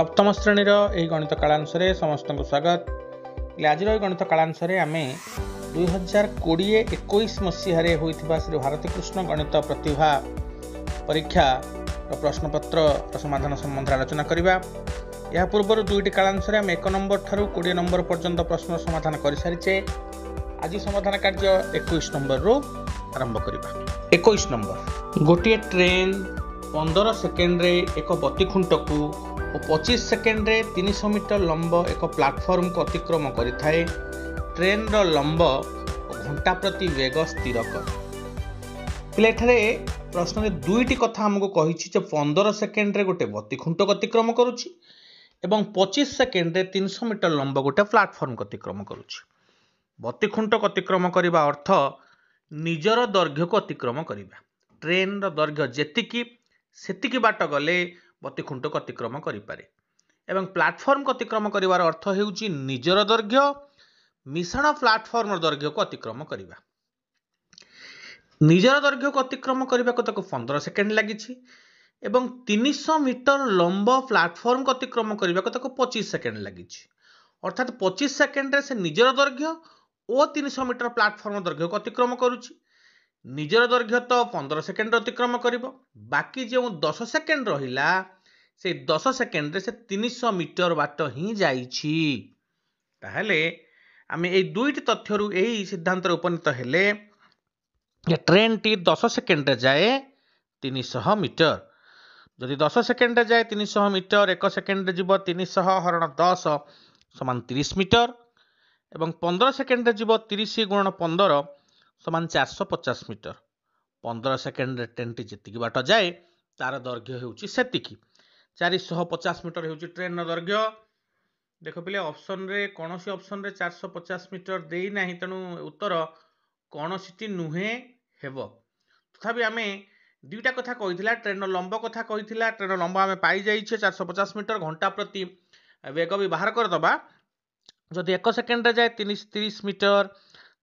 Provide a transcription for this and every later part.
सप्तम श्रेणी यही गणित कालांश समस्त को स्वागत। आज गणित कालांश आम 2020-21 मसीह होता श्री भारती कृष्ण गणित प्रतिभा परीक्षा प्रश्नपत्र समाधान संबंध आलोचना करवा। यह पूर्व दुईटी कालांश आम 1 नंबर ठारू 20 नंबर पर्यंत प्रश्न समाधान कर सारी। आज समाधान कार्य 21 नंबर रू आरंभ करवा। 21 नंबर, गोटे ट्रेन 15 सेकेंड रे एक बत्ती खुंट को 25 सेकेंड रे 300 मीटर लंब एक प्लाटफर्म को अतिक्रम करिथाए। ट्रेन रो लंब घंटा प्रति वेग स्थिर कर। पिलेठारे प्रश्न में दुईटी कथा हमको कही 15 सेकेंड रे गोटे बत्ती खुंट को अतिक्रम करुछि एवं 25 सेकेंड रे 300 मीटर लंब गोटे प्लाटफर्म को अतिक्रम करुछि। बत्ती खुंट को अतिक्रम करने अर्थ निजर दैर्घ्य को अतिक्रम करने। ट्रेन रो दैर्घ्य जेतिकी सेतिकी बाट गले बत्ती खुंट को अतिक्रम करें। एवं प्लाटफर्म को अतिक्रम कर अर्थ होउछि निजर दैर्घ्य मिश्रण प्लाटफर्म दैर्घ्य को अतिक्रम करवा। निजर दैर्घ्य को अतिक्रम करने को 15 सेकेंड लगी एवं 300 मीटर लंब प्लाटफर्म को अतिक्रम करने को 25 सेकेंड लगी। अर्थात 25 सेकेंड से निजर दैर्घ्य और 300 मीटर प्लाटफर्म दैर्घ्य को अतिक्रम करुछि। निजर दैर्घ्य तो 15 सेकेंड अतिक्रम करिबो, बाकी जो 10 सेकेंड रहिला से 10 सेकेंड से 300 मीटर बाट ही जाइछि। ताहले आमे ए दुईटी तथ्यरु एही सिद्धांत उपनीत हेले जे ट्रेन टी 10 सेकेंड रे जाए 300 मीटर। जदि 10 सेकेंड रे जाए 300 मीटर, 1 सेकेंड रे जीव 300 हरण 10 समान 30 मीटर एवं 15 सेकेंड रे जीव 30 गुणन 15 समान 450 मीटर। 15 सेकेंड रे ट्रेन टी जेतिकी बाट जाए तार दैर्घ्य होउछि सेतिकी। 450 मीटर होउछि ट्रेन रो दैर्घ्य। देखो पिले ऑप्शन रे कोनोसी ऑप्शन रे 450 मीटर देई नाही, तेनु उत्तर कोनोसीटी नुहे हेबो। तथापि आमे दुईटा कथा कहिथिला, ट्रेन रो लंब कथा कहिथिला। ट्रेन रो लंब आमे पाई जाइछे 450 मीटर। घंटा प्रति वेग भी बाहर कर दबा। जदि 1 सेकेंड रे जाए 30 मीटर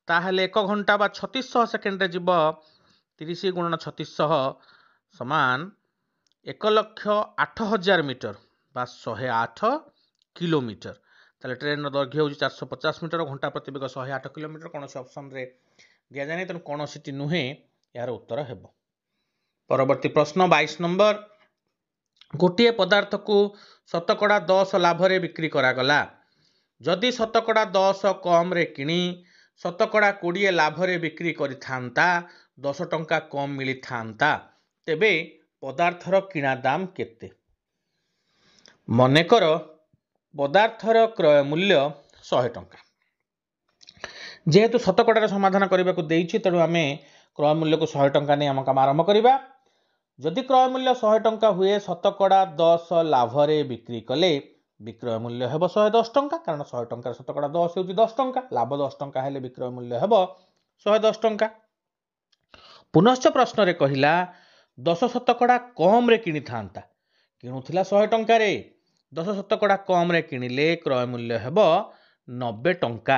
ताहले 1 घंटा बा 3600 सेकेंड रे जीव 30 गुणन 3600 समान 1,08,000 मीटर बा 108 किलोमीटर। ताले ट्रेन रो दैर्घ्य होउछि 450 मीटर, घंटा प्रति वेग 108 किलोमीटर। कोनोसी ऑप्शन रे दिया जाय नै, तेनु कोनोसीटी नुहे यार उत्तर हेबो। परवर्ती प्रश्न 22 नंबर, गोटे पदार्थ को शतकड़ा 10 लाभ रे बिक्री करा गला। जदि शतकड़ा 10 कम रे किणी शतकड़ा 20 लाभ रे बिक्री करिथांता 10 टंका कम मिली थांता, तेबे पदार्थर किणा दाम केते? मनेकर पदार्थर क्रय मूल्य 100 टंका। जेहेतु शतकड़ार समाधान करने को देइछि, तेणु आमे क्रय मूल्य को 100 टंका नहीं आम काम आरंभ करवा। जदि क्रय मूल्य 100 टंका हुए, शतकड़ा 10 लाभ रे बिक्री कले विक्रय मूल्य हेबो 110 टंका। कारण 100 टंका शतकड़ा 10 होउछि 10 टंका, लाभ 10 टंका हेले विक्रय मूल्य हेबो 110 टंका। पुनश्च प्रश्न रे कहिला 10 शतकड़ा कम रे किणी थांता, किणुथिला 100 टंका रे, 10 शतकड़ा कम रे किणिले क्रय मूल्य हेबो 90 टंका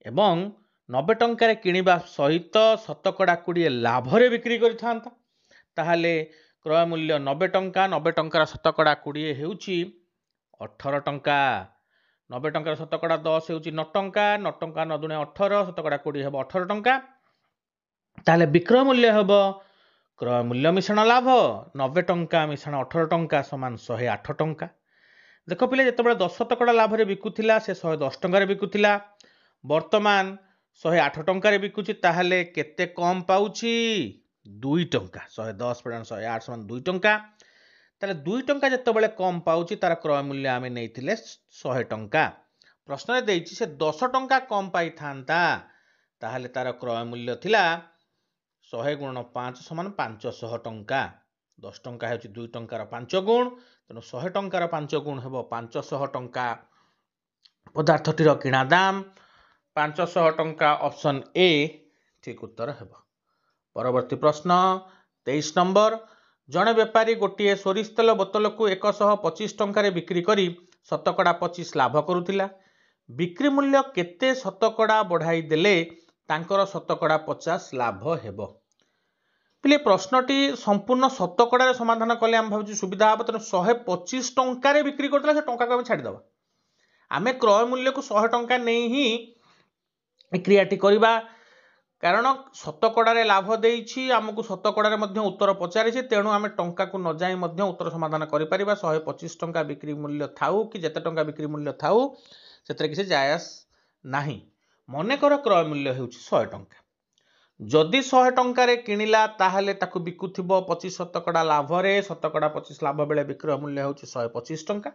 एवं 90 टंका रे किणिबा सहित शतकड़ा 20 लाभ रे बिक्री करिथांता, ताहाले क्रय मूल्य 90 टंका। 90 टंकार शतकड़ा 20 हेउछि 18 टंका। 90 टंकार शतकड़ा 10 हेउछि 9 टंका। 9 टंका 9 दुणे 18, शतकड़ा 20 हेबो 18 टंका। ताहाले विक्रय मूल्य हेबो क्रय मूल्य मिश्रण लाभ 90 टंका मिश्रण 18 टंका समान 108 टंका। देखो पिले जेतेबेले 10 शतकड़ा लाभ रे बिकुथिला से 110 टंका रे बिकुथिला, वर्तमान 108 टंका रे बिकुछि, ताहाले केते कम पाउछि? 2 टंका। 110 + 108 समान 2 टंका। ताले 2 टंका जेतेबेले कम पाउछि तार क्रय मूल्य आमे नेइथिले 100 टंका। प्रश्न रे देइछि से 10 टंका कम पाई थांता, ताहाले तार क्रय मूल्य थिला 100 गुणन 5 समान 500 टंका। 10 टंका हेउछि 2 टंकार 5 गुण, तेनु 100 टंकार 5 गुण हेबो 500 टंका। पदार्थटीर किणा दाम 500 टंका। ऑप्शन ए ठीक उत्तर हेबो। परवर्ती प्रश्न 23 नंबर, जड़े बेपारी गोटे सोरिष तेल बोतल को 125 टंका रे बिक्री करी शतकड़ा 25 लाभ करुथिला। बिक्री मूल्य केते शतकड़ा बढ़ाई देले तांकर शतकड़ा 50 लाभ हेबो? पिले प्रश्नटी संपूर्ण शतकड़ा समाधान कले आम भाव सुविधा हम तेणु 125 टंकार बिक्री करता से टंका को आम छाड़ीद आम क्रय मूल्य को 100 टंका नहीं ही क्रियाटी करवा कारण शतकड़े लाभ देछि आमको शतकड़े उत्तर पचारि तेणु आम टंका को न जाई उत्तर समाधान कर 125 टंका बिक्री मूल्य थाऊ कि जेते टंका बिक्री मूल्य थाऊ से किसी जायस नाही मनकर क्रय मूल्य हो 100 टंका जदि 100 टंकार किणिला ताहले ताकू बिकुथिबो 25 शतकड़ा लाभ रे शतकड़ा 25 लाभ बेले विक्रय मूल्य हो 125 टंका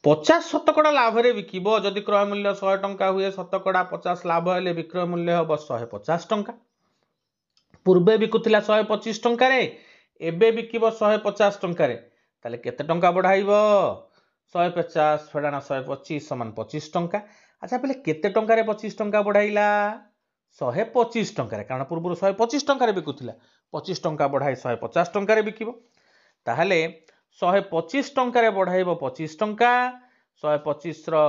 50 शतकड़ा लाभ रे बिकिबो जदि क्रय मूल्य 100 टंका हुए शतकड़ा 50 लाभ हेले विक्रय मूल्य हो 150 टंका पूर्वे बिकुथिला 125 टंका रे एबे बिकिबो 150 टंका रे ताले केते टंका बढ़ाइबो 150 फेडाना 125 समान 25 टंका अच्छा पहले केते टंका रे 25 टंका बढ़ाइला 125 टंका कारण पूर्व 125 टंका बिकुथिला 25 टंका बढ़ाई 150 टंका बिकिबो ताहले 125 टंका बढ़ाइबो 25 टंका 125 रो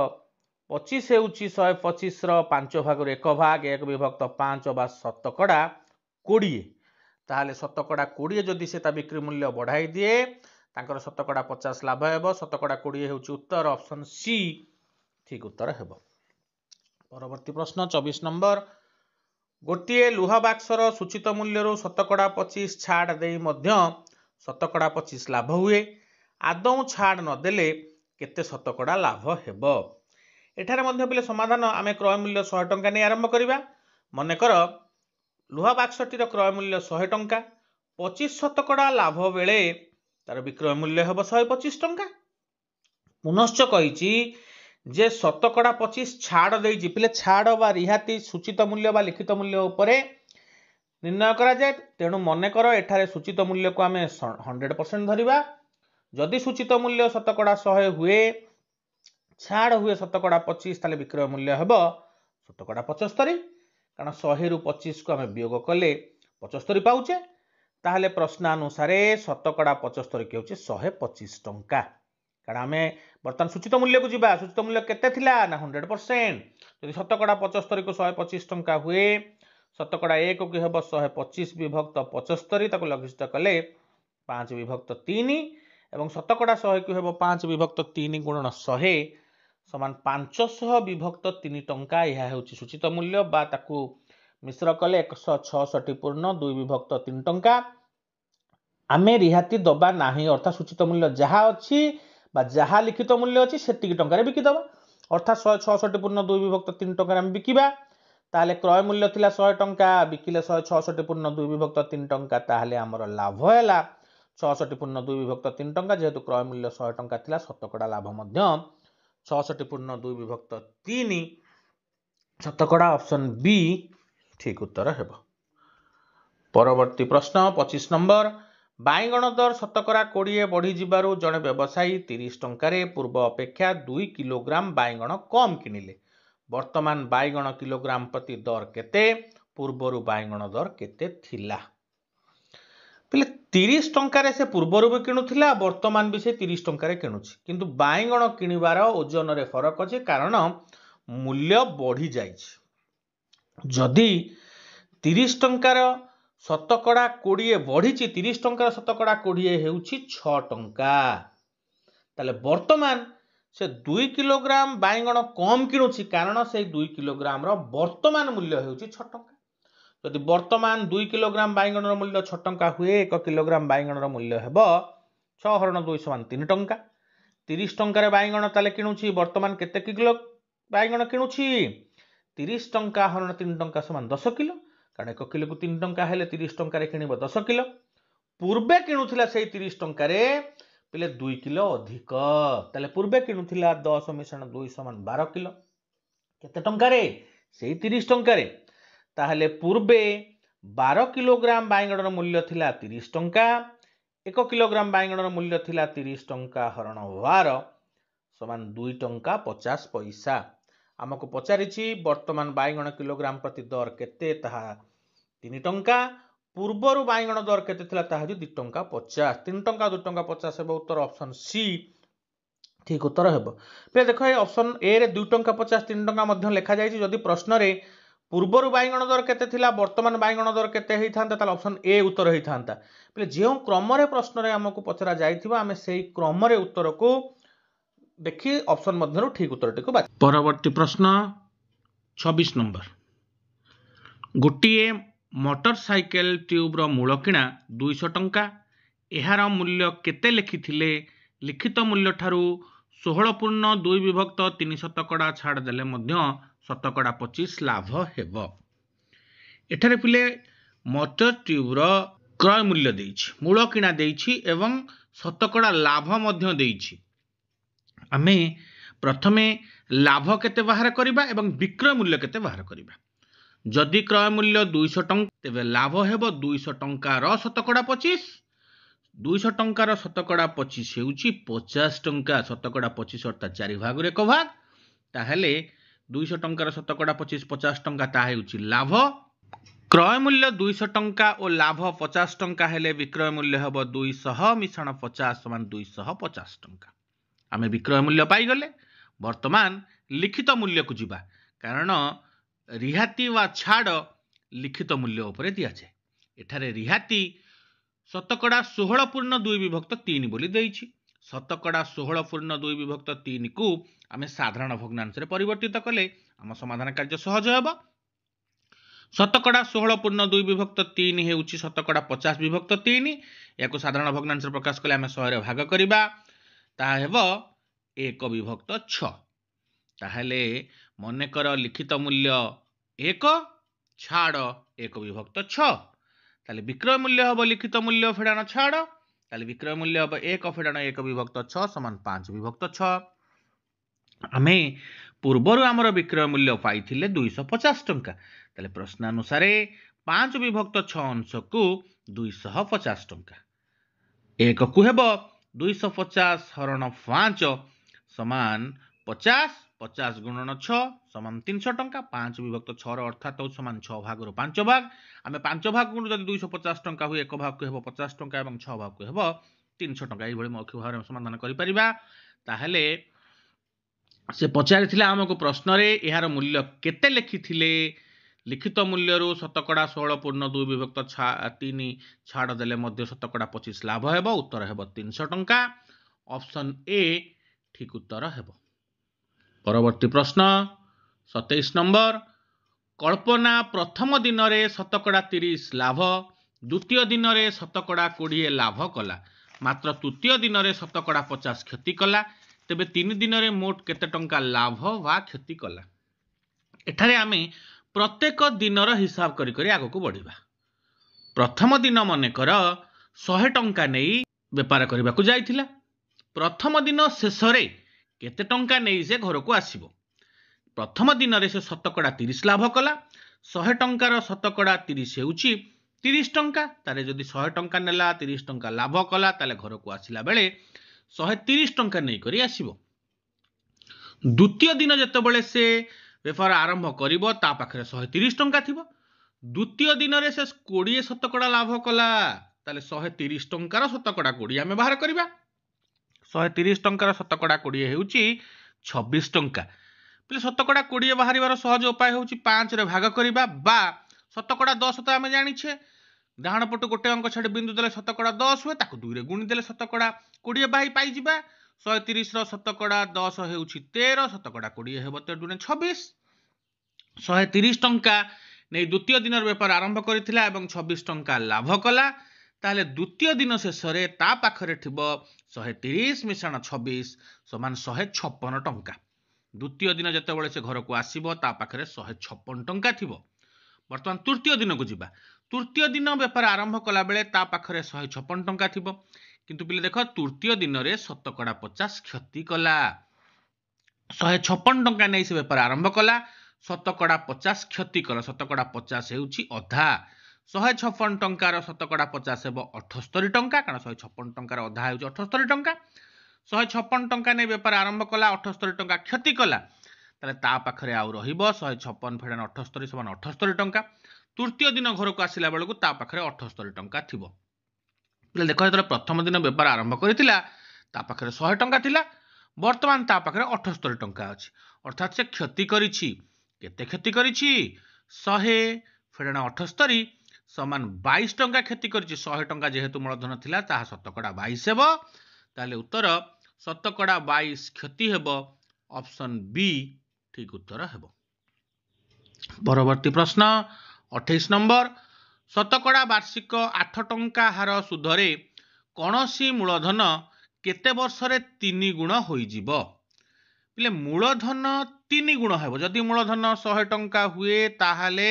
25 हेउची 125 रो 5 भाग 1 भाग 1 विभक्त 5 बा शतकड़ा 20 ताहले शतकड़ा 20 जदि से ता बिक्री मूल्य बढ़ाई दिए तांकर शतकड़ा 50 लाभ हेबो शतकड़ा 20 हेउची उत्तर ऑप्शन सी ठीक उत्तर हेबो परवर्ती प्रश्न 24 नंबर गोटे लुहा बाक्सर सूचित मूल्य शतकड़ा 25 छाड़ दे शतकड़ा 25 लाभ हुए आदौ छाड़ नदेले केते शतकड़ा लाभ हेबो एठारे मध्य पिले समाधान आमे क्रय मूल्य 100 टंका नहीं आरंभ करिबा मनकर लुहा बाक्सटीर क्रय मूल्य 100 टंका 25 शतकड़ा लाभ बेले तार विक्रय मूल्य हेबो 125 टंका पुनश्च कहिछि जे शतकड़ा 25 छाड़ देछि पिले छाड़ बा रिहाती सूचित मूल्य बा लिखित मूल्य उपरे निर्णय करा जाए तेणु मन कर एठारे सूचित मूल्य को आमे 100% धरिबा जदि सूचित मूल्य शतकड़ा 100 हुए छाड़ हुए शतकड़ा 25 ताले विक्रय मूल्य हेबो शतकड़ा 75 कारण 100 रु 25 को आमे वियोग कले 75 पाउचे ताहले प्रश्नानुसारे शतकड़ा 75 के होचे 125 टंका कारण आमे बर्तमान सूचित मूल्य को जीवा सूचित मूल्य केते थिला ना 100% यदि शतकड़ा 75 को 125 टंका हुए शतकड़ा 1 को हेबो 125 विभक्त 75 ताको लघिष्ठ कले 5 विभक्त 3 एवं शतकड़ा 100 को हेबो 5 विभक्त 3 गुणन 100 समान 500 विभक्त 3 टंका यह हेउची सूचित मूल्य बा ताको मिश्र कले 166 पूर्ण 2 विभक्त 3 टंका आमे रिहाती दबा नाही अर्थात सूचित मूल्य जहा अछि बा जहा लिखित मूल्य अछि सेतिकी टंका रे बिकी दबा अर्थात 166 पूर्ण 2 विभक्त 3 टंका आमे बिकिबा ताले क्रय मूल्य थिला 100 टंका बिकिले 166 पूर्ण 2 विभक्त 3 टंका ताहले हमर लाभ हैला 66 पूर्ण 2 विभक्त 3 टंका जेहेतु क्रय मूल्य 100 टंका थिला शतकड़ा लाभ मध्य 66 पूर्ण 2 विभक्त 3 शतकड़ा ऑप्शन बी ठीक उत्तर हेबो परवर्ती प्रश्न 25 नंबर बाइगण दर शतकड़ा 20 बढ़ी जिबारु जणे व्यवसायी 30 टंकारे पूर्व अपेक्षा 2 किलोग्राम बाइगण कम किनिले वर्तमान बाइगण किलोग्राम प्रति दर केते पूर्वरु बाइगण दर केते थिला पिले 30 टंकारे से पूर्वरु भी किणुथिला वर्तमान भी से 30 टंकारे किणुछि किंतु बाइगण किनिबार ओजन रे फरक अछि कारण मूल्य बढ़ी जाइछि जदि 30 टंकार शतकड़ा 20 बढ़ी 30 टंकार शतकड़ा 20 हेउछि 6 टंका ताले वर्तमान से 2 किलोग्राम बाइगण कम किणुछि कारण से 2 किलोग्राम रो वर्तमान मूल्य हेउछि 6 टंका यदि वर्तमान 2 किलोग्राम बाइगण रो मूल्य 6 टंका हुए 1 किलोग्राम बाइगण रो मूल्य हेबो 6 हरण 2 समान 3 टंका 30 टंका रे बाइगण ताले किणुछि वर्तमान केते किलो बाइगण किणुछि 30 टंका हरण 3 टंका समान 10 किलो कारण 1 किलो को 3 टंका हेले 30 टंका रे किणिबो 10 किलो पूर्वे किणुथिला सेही 30 टंका रे पिले 2 किलो अधिक ताले पूर्वे किणुथिला 10 मिश्रण 2 समान 12 किलो केते टंका रे सेही 30 टंका रे ताहले पूर्वे 12 किलोग्राम बाइगणर मूल्य थिला 30 टंका 1 किलोग्राम बाइगणर मूल्य थिला 30 टंका हरण 12 समान 2 टंका 50 पैसा आमको पचारिछि वर्तमान बाइगण किलोग्राम प्रति दर केते ताहा 3 टंका पूर्वरु बाइगण दर केते थिला ताहा 2 टंका 50 3 टंका 2 टंका 50 हेबो उत्तर ऑप्शन सी ठीक उत्तर हेबो पे देखो ए ऑप्शन ए रे 2 टंका 50 3 टंका मध्य लेखा जाइछि जदि प्रश्न रे पूर्वर बाइगण दर केते थिला वर्तमान बाइगण दर केते हेई थांता ताले ऑप्शन ए उत्तर हेई थांता बोले जे क्रम रे प्रश्न रे हमकु पचरा जाइथिबा हमें सेही क्रम रे उत्तर को देखि ऑप्शन मध्यरु ठीक उत्तर टिको बाछ। परवर्ती प्रश्न 26 नंबर गोटिए मोटरसाइकेल ट्यूब रो मूल किणा 200 टंका एहार मूल्य केते लिखिथिले लिखित मूल्य ठारू 16.2 विभक्त 3 शतकड़ा छाड़ देले मध्य शतकड़ा 25 लाभ हेबो। एठारे पिले मोटर ट्यूब रो क्रय मूल्य देइछि मूल किणा देइछि एवं शतकड़ा लाभ मध्य देइछि। आमे प्रथमे लाभ केते बाहर करिबा एवं विक्रय मूल्य केते बाहर करिबा। जदि क्रय मूल्य 200 टंका तेबे लाभ हेबो 200 टंका रो शतकड़ा 25 200 टंकार शतकड़ा 25 हेउची 50 टंका शतकड़ा 25 अर्थात 4 भाग रे 1 भाग ताहेले 200 टंकार शतकड़ा 25 50 टंका ता हेउची लाभ। क्रय मूल्य 200 टंका और लाभ 50 टंका हेले विक्रय मूल्य हेबो 200 मिश्रण 50 समान 250 टंका। आमे विक्रय मूल्य पाई गले वर्तमान लिखित मूल्य को जिबा कारण रिहाती वा छाड़ लिखित मूल्य उपरे दिया जाए। एठारे रिहाती शतकड़ा 16.2 विभक्त 3 बोली देइछि शतकड़ा 16.2 विभक्त 3 को आमे साधारण भग्नांश रे परिवर्तित कले आम समाधान कार्य सहज हेबो। शतकड़ा 16.2 विभक्त 3 हेउछि शतकड़ा 50 विभक्त 3 याको साधारण भग्नांश रे प्रकाश कले आमे 100 रे भाग करिबा ता हेबो 1 विभक्त 6 ताहेले मने कर लिखित मूल्य 1 छाड़ 1 विभक्त 6 ताले विक्रय मूल्य हबो लिखित मूल्य फेडाण छाड़ ताले विक्रय मूल्य हबो 1 फेडाण 1 विभक्त 6 समान 5 विभक्त 6। आमे पूर्वरु हमर विक्रय मूल्य पाइथिले 250 टंका ताले प्रश्नानुसारे 5 विभक्त 6 अंश को 250 टंका 1 को हेबो 250 हरण 5 समान 50 50 गुणन 6 समान 300 टंका 5 विभक्त 6 रो अर्थात समान 6 भाग रो 5 भाग आमे 5 भाग गुण जदि 250 टंका हुए 1 भाग को हेबो 50 टंका एवं 6 भाग को हेबो 300 टंका एई भली मौखिक भाव समाधान करि परिबा। ताहेले से पचारि थिला हमको प्रश्न रे एहार मूल्य केते लिखिथिले लिखित मूल्य रो शतकड़ा 16.2 विभक्त 3 छाड़ देले मध्य शतकड़ा 25 लाभ हेबो उत्तर हेबो 300 टंका ऑप्शन ए ठीक उत्तर हेबो। परवर्ती प्रश्न 27 नंबर कल्पना प्रथम दिन रे शतकड़ा 30 लाभ द्वितीय दिन रे शतकड़ा 20 लाभ कला मात्र तृतीय दिन रे शतकड़ा 50 क्षति कला तेबे 3 दिन रे मोट केते टंका लाभ वा क्षति कला। एठारे आमे प्रत्येक दिन रो हिसाब करी करी आगो को बढ़िबा। प्रथम दिन मने कर 100 टंका नेई व्यापार करबा को जाइथिला प्रथम दिन शेष रे केते टंका नेई से घर को आसीबो प्रथम दिन रे से शतकड़ा 30 लाभ कला 100 टंकार शतकड़ा 30 हेउची 30 टंका तारे जदि 100 टंका नेला 30 टंका लाभ कला ताले घर को आसिला बेले 130 टंका नै करी आसीबो। द्वितीय दिन जेतेबेले से व्यापार आरंभ करिवो ता पाखरे 130 टंका थिबो द्वितीय दिन रे से 20 शतकड़ा लाभ कला ताले 130 टंकार शतकड़ा 20 आमे बाहर करिबा 130 टंकार शतकड़ा 20 हेउची 26 टंका पले शतकड़ा 20 बाहरिबार सहज उपाय होउची 5 रे भाग करिबा बा शतकड़ा 10 तो आमे जानिछे डाहाण पटु गोटे अंक छाडी बिंदु देले शतकड़ा 10 हुए ताकू 2 रे गुणी देले शतकड़ा 20 बाही पाई जिबा 130 रो शतकड़ा 10 हेउची 13 शतकड़ा 20 हेबो 13 26 130 टंका नै द्वितीय दिन व्यापार आरंभ करिथिला एवं 26 टंका लाभ कला ताले द्वितीय दिन शेष रे ता पाखरे थिबो 130 मिश्रण 26 समान 156 टंका द्वितीय दिन जेतेबेले से घर को आसीबो ता पाखरे 156 टंका थिबो। वर्तमान तृतीय दिन को जिबा तृतीय दिन व्यापार आरंभ कला बेले ता पाखरे 156 टंका थिबो किंतु पिले देखो तृतीय दिन रे शतकड़ा 50 क्षति कला 156 टंका नै से व्यापार आरंभ कला शतकड़ा 50 क्षति कला शतकड़ा 50 हेउची अधा 156 टंकार शतकड़ा 50 हेबो 78 टंका कारण 156 टंकार अधा हेउची 78 टंका 156 टंका नै व्यापार आरंभ कला 78 टंका क्षति कला ताले ता पाखरे आउ रहिबो 156 फेडन 78 समान 78 टंका तृतीय दिन घर को आसिला बेलू ता पाखरे 78 टंका थिबो। देखो जो प्रथम दिन व्यापार आरंभ करिथिला ता पाखरे 100 टंका थिला वर्तमान ता पाखरे 78 टंका अछि अर्थात से क्षति करिछि केते क्षति करिछि 100 ଫେଡ଼ାଣ 78 ସମାନ 22 ଟଙ୍କା କ୍ଷତି କରିଛି। 100 ଟଙ୍କା ଯେହେତୁ ମୂଳଧନ ଥିଲା ତାହା ଶତକଡ଼ା 22 ହେବ। ତାହେଲେ ଉତ୍ତର ଶତକଡ଼ା 22 କ୍ଷତି ହେବ। ଅପସନ୍ ବି ଠିକ ଉତ୍ତର ହେବ। ପରବର୍ତ୍ତୀ ପ୍ରଶ୍ନ 28 ନମ୍ବର, ଶତକଡ଼ା ବାର୍ଷିକ 8 ଟଙ୍କା ହାର ସୁଧରେ କୌଣସି ମୂଳଧନ କେତେ ବର୍ଷରେ 3 ଗୁଣ ହୋଇଯିବ? ପିଲେ ମୂଳଧନ 3 ଗୁଣ ହେବ। ଯଦି ମୂଳଧନ 100 ଟଙ୍କା ହୁଏ ତାହେଲେ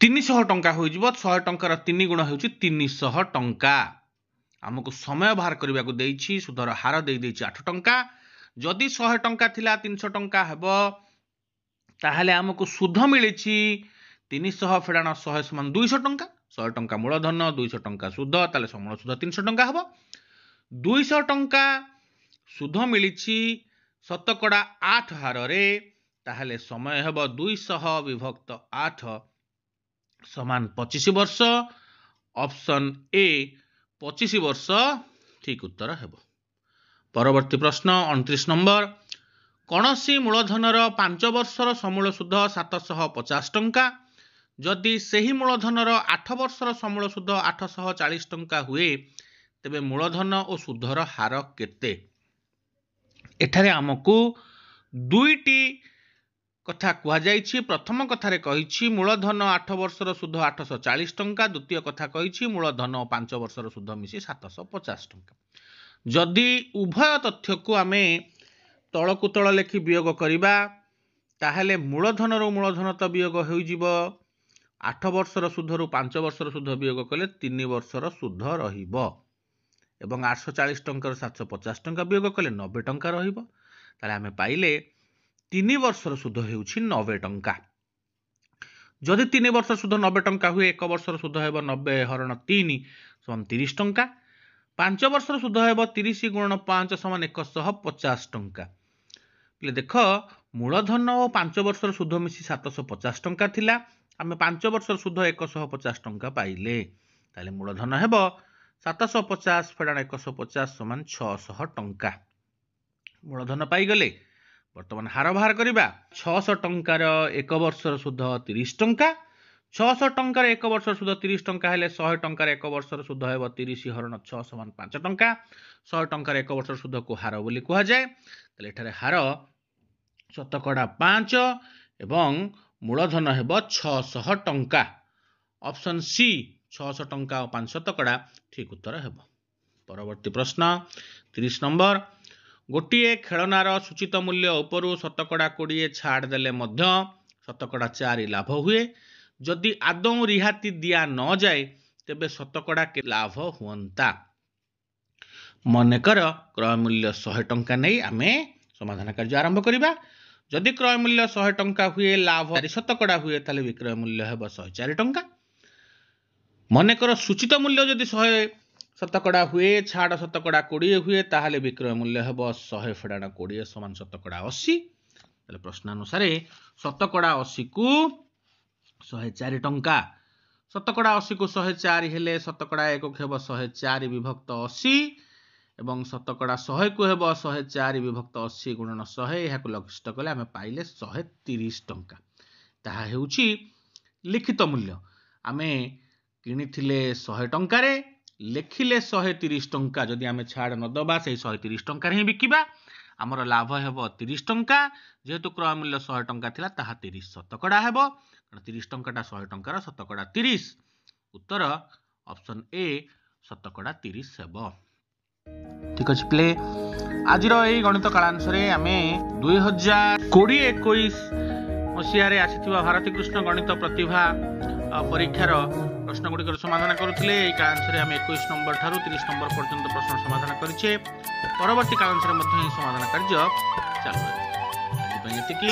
300 ଟଙ୍କା ହୋଇଯିବ। 100 ଟଙ୍କାର 3 ଗୁଣ ହେଉଛି 300 ଟଙ୍କା। ଆମକୁ ସମୟ ବାହାର କରିବାକୁ ଦେଇଛି, ସୁଧର ହାର ଦେଇଛି 8 ଟଙ୍କା। ଯଦି 100 ଟଙ୍କା ଥିଲା 300 ଟଙ୍କା ହେବ, ତାହେଲେ ଆମକୁ ସୁଧ ମିଳିଛି 300 ଫେଡ଼ାଣ 100 ସମାନ 200 ଟଙ୍କା। 100 ଟଙ୍କା ମୂଳଧନ, 200 ଟଙ୍କା ସୁଧ, ତାହେଲେ ସମୂଳ ସୁଧ 300 ଟଙ୍କା ହେବ। 200 ଟଙ୍କା ସୁଧ ମିଳିଛି ଶତକଡ଼ା 8 ହାରରେ, ତାହେଲେ ସମୟ ହେବ 200 ବିଭକ୍ତ 8 ସମାନ 25 ବର୍ଷ। ଅପସନ୍ ଏ 25 ବର୍ଷ ଠିକ ଉତ୍ତର ହେବ। ପରବର୍ତ୍ତୀ ପ୍ରଶ୍ନ 29 ନମ୍ବର, କୌଣସି ମୂଳଧନର 5 ବର୍ଷର ସମୂଳ ସୁଧ 750 ଟଙ୍କା। ଯଦି ସେହି ମୂଳଧନର 8 ବର୍ଷର ସମୂଳ ସୁଧ 840 ଟଙ୍କା ହୁଏ, ତେବେ ମୂଳଧନ ଓ ସୁଧର ହାର କେତେ? ଏଠାରେ ଆମକୁ ଦୁଇଟି କଥା କୁହାଯାଇଛି। ପ୍ରଥମ କଥାରେ କହିଛି ମୂଳଧନ 8 ବର୍ଷର ସୁଧ 840 ଟଙ୍କା। ଦ୍ୱିତୀୟ କଥା କହିଛି ମୂଳଧନ ଓ 5 ବର୍ଷର ସୁଧ ମିଶି 750 ଟଙ୍କା। ଯଦି ଉଭୟ ତଥ୍ୟକୁ ଆମେ ତଳକୁ ତଳ ଲେଖି ବିୟୋଗ କରିବା, ତାହେଲେ ମୂଳଧନରୁ ମୂଳଧନ ତ ବିୟୋଗ ହୋଇଯିବ। 8 ବର୍ଷର ସୁଧରୁ 5 ବର୍ଷର ସୁଧ ବିୟୋଗ କଲେ 3 ବର୍ଷର ସୁଧ ରହିବ। ଏବଂ 840 ଟଙ୍କାରୁ 750 ଟଙ୍କା ବିୟୋଗ କଲେ 90 ଟଙ୍କା ରହିବ। ତାହେଲେ ଆମେ ପାଇଲେ 3 ବର୍ଷର ସୁଧ ହେଉଛି 90 ଟଙ୍କା। ଯଦି 3 ବର୍ଷ ସୁଧ 90 ଟଙ୍କା ହୁଏ, 1 ବର୍ଷର ସୁଧ ହେବ 90 ହରଣ 3 ସମାନ 30 ଟଙ୍କା। 5 ବର୍ଷର ସୁଧ ହେବ 30 ଗୁଣନ 5 ସମାନ 150 ଟଙ୍କା। ଦେଖ, ମୂଳଧନ ଓ 5 ବର୍ଷର ସୁଧ ମିଶି 750 ଟଙ୍କା ଥିଲା। ଆମେ 5 ବର୍ଷର ସୁଧ 150 ଟଙ୍କା ପାଇଲେ। ତାହେଲେ ମୂଳଧନ ହେବ 750 ଫେଡ଼ାଣ 150 ସମାନ 600 ଟଙ୍କା। ମୂଳଧନ ପାଇଗଲେ। ବର୍ତ୍ତମାନ ହାର ବାହାର କରିବା। 600 ଟଙ୍କାର 1 ବର୍ଷର ସୁଧ 30 ଟଙ୍କା। 600 ଟଙ୍କାର 1 ବର୍ଷର ସୁଧ 30 ଟଙ୍କା ହେଲେ 100 ଟଙ୍କାର 1 ବର୍ଷର ସୁଧ ହେବ 30 ହରଣ 6 ସମାନ 5 ଟଙ୍କା। 100 ଟଙ୍କାର 1 ବର୍ଷର ସୁଧକୁ ହାର ବୋଲି କୁହାଯାଏ। ତାହେଲେ ଏଠାରେ ହାର ଶତକଡ଼ା 5 ଏବଂ ମୂଳଧନ ହେବ 600 ଟଙ୍କା। ଅପସନ୍ ସି 600 ଟଙ୍କା ଓ 5 ଶତକଡ଼ା ଠିକ ଉତ୍ତର ହେବ। ପରବର୍ତ୍ତୀ ପ୍ରଶ୍ନ 30 ନମ୍ବର, ଗୋଟିଏ ଖେଳନାର ସୂଚିତ ମୂଲ୍ୟ ଉପରୁ ଶତକଡ଼ା 20 ଛାଡ଼ ଦେଲେ ମଧ୍ୟ ଶତକଡ଼ା 4 ଲାଭ ହୁଏ। ଯଦି ଆଦୌ ରିହାତି ଦିଆ ନଯାଏ, ତେବେ ଶତକଡ଼ା ଲାଭ ହୁଅନ୍ତା? ମନେକର କ୍ରୟ ମୂଲ୍ୟ 100 ଟଙ୍କା ନେଇ ଆମେ ସମାଧାନ କାର୍ଯ୍ୟ ଆରମ୍ଭ କରିବା। ଯଦି କ୍ରୟ ମୂଲ୍ୟ 100 ଟଙ୍କା ହୁଏ, ଲାଭ 4 ଶତକଡ଼ା ହୁଏ, ତାହେଲେ ବିକ୍ରୟ ମୂଲ୍ୟ ହେବ 104 ଟଙ୍କା। ମନେକର ସୂଚିତ ମୂଲ୍ୟ ଯଦି 100 ଶତକଡ଼ା ହୁଏ, ଛାଡ଼ ଶତକଡ଼ା 20 ହୁଏ, ତାହେଲେ ବିକ୍ରୟ ମୂଲ୍ୟ ହେବ 100 ଫେଡ଼ାଣ 20 ସମାନ ଶତକଡ଼ା 80। ତାହେଲେ ପ୍ରଶ୍ନାନୁସାରେ ଶତକଡ଼ା 80 କୁ 104 ଟଙ୍କା। ଶତକଡ଼ା 80 କୁ 104 ହେଲେ ଶତକଡ଼ା 1 କୁ ହେବ 104 ବିଭକ୍ତ 80 ଏବଂ ଶତକଡ଼ା 100 କୁ ହେବ 104 ବିଭକ୍ତ 80 ଗୁଣନ 100। ଏହାକୁ ଲଘିଷ୍ଠ କଲେ ଆମେ ପାଇଲେ 130 ଟଙ୍କା। ତାହା ହେଉଛି ଲିଖିତ ମୂଲ୍ୟ। ଆମେ କିଣିଥିଲେ 100 ଟଙ୍କାରେ, ଲେଖିଲେ 130 ଟଙ୍କା। ଯଦି ଆମେ ଛାଡ଼ ନଦେବା, ସେଇ 130 ଟଙ୍କାରେ ହିଁ ବିକିବା। ଆମର ଲାଭ ହେବ 30 ଟଙ୍କା। ଯେହେତୁ କ୍ରୟ ମୂଲ୍ୟ 100 ଟଙ୍କା ଥିଲା, ତାହା 30 ଶତକଡ଼ା ହେବ। କାରଣ 30 ଟଙ୍କାଟା 100 ଟଙ୍କାର ଶତକଡ଼ା 30। ଉତ୍ତର ଅପସନ୍ ଏ ଶତକଡ଼ା 30 ହେବ। ଠିକ ଅଛି ପ୍ଲେ। ଆଜିର ଏହି ଗଣିତ କାଳାଂଶରେ ଆମେ 2020-21 ମସିହାରେ ଆସିଥିବା ଭାରତୀ କୃଷ୍ଣ ଗଣିତ ପ୍ରତିଭା ପରୀକ୍ଷାର ପ୍ରଶ୍ନଗୁଡ଼ିକର ସମାଧାନ କରୁଥିଲେ। ଏହି କାଳାଂଶରେ ଆମେ 21 ନମ୍ବର ଠାରୁ 30 ନମ୍ବର ପର୍ଯ୍ୟନ୍ତ ପ୍ରଶ୍ନ ସମାଧାନ କରିଛେ। ପରବର୍ତ୍ତୀ କାଳାଂଶରେ ମଧ୍ୟ ଏହି ସମାଧାନ କାର୍ଯ୍ୟ ଚାଲୁ ରହିବ। ଆଜି ପାଇଁ ଏତିକି।